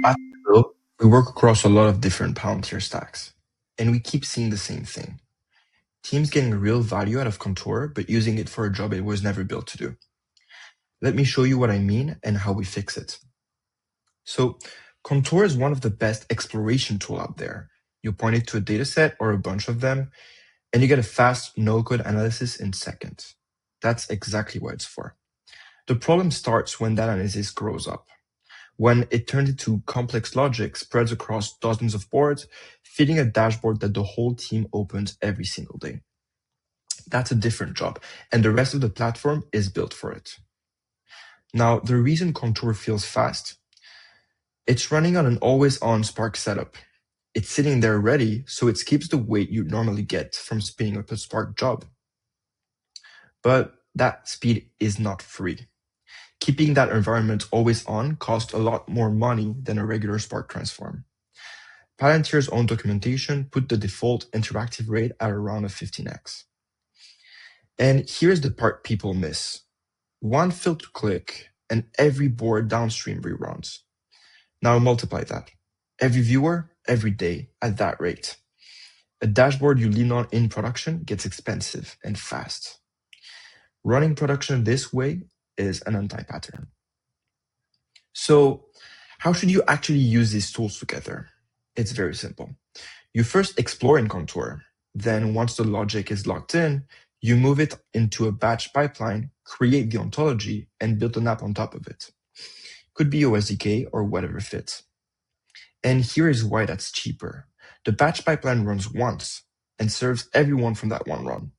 At Flow, we work across a lot of different Palantir stacks, and we keep seeing the same thing. Teams getting real value out of Contour, but using it for a job it was never built to do. Let me show you what I mean and how we fix it. So, Contour is one of the best exploration tool out there. You point it to a dataset or a bunch of them, and you get a fast no-code analysis in seconds. That's exactly what it's for. The problem starts when that analysis grows up. When it turns into complex logic spreads across dozens of boards, feeding a dashboard that the whole team opens every single day. That's a different job, and the rest of the platform is built for it. Now, the reason Contour feels fast, it's running on an always-on Spark setup. It's sitting there ready, so it skips the wait you normally get from spinning up a Spark job. But that speed is not free. Keeping that environment always on costs a lot more money than a regular Spark transform. Palantir's own documentation put the default interactive rate at around a 15x. And here's the part people miss. One filter click and every board downstream reruns. Now multiply that. Every viewer, every day, at that rate. A dashboard you lean on in production gets expensive and fast. Running production this way is an anti-pattern. So how should you actually use these tools together? It's very simple. You first explore in Contour. Then once the logic is locked in, you move it into a batch pipeline, create the ontology, and build an app on top of it. Could be OSDK or whatever fits. And here is why that's cheaper. The batch pipeline runs once and serves everyone from that one run.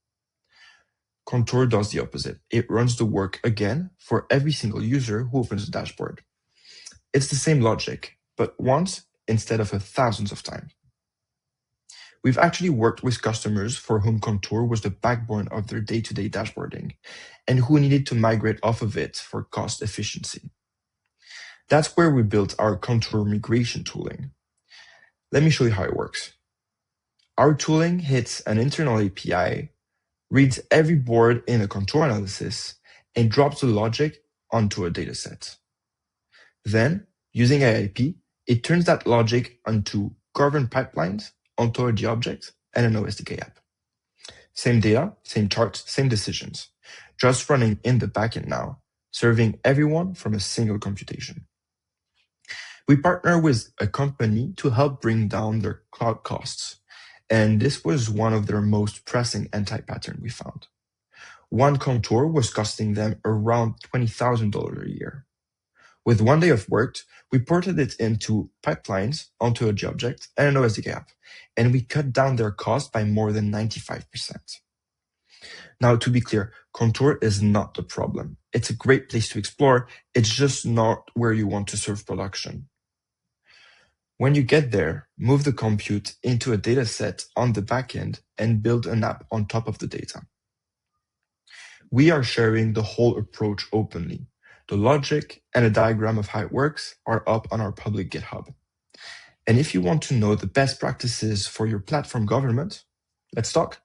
Contour does the opposite. It runs the work again for every single user who opens the dashboard. It's the same logic, but once instead of thousands of times. We've actually worked with customers for whom Contour was the backbone of their day-to-day dashboarding and who needed to migrate off of it for cost efficiency. That's where we built our Contour migration tooling. Let me show you how it works. Our tooling hits an internal API, reads every board in a Contour analysis, and drops the logic onto a dataset. Then, using IIP, it turns that logic onto governed pipelines, ontology objects, and an OSDK app. Same data, same charts, same decisions, just running in the backend now, serving everyone from a single computation. We partner with a company to help bring down their cloud costs, and this was one of their most pressing anti-pattern we found. One Contour was costing them around $20,000 a year. With 1 day of work, we ported it into pipelines, onto a object, and an OSDK app, and we cut down their cost by more than 95%. Now, to be clear, Contour is not the problem. It's a great place to explore. It's just not where you want to serve production. When you get there, move the compute into a dataset on the backend and build an app on top of the data. We are sharing the whole approach openly. The logic and a diagram of how it works are up on our public GitHub. And if you want to know the best practices for your platform governance, let's talk.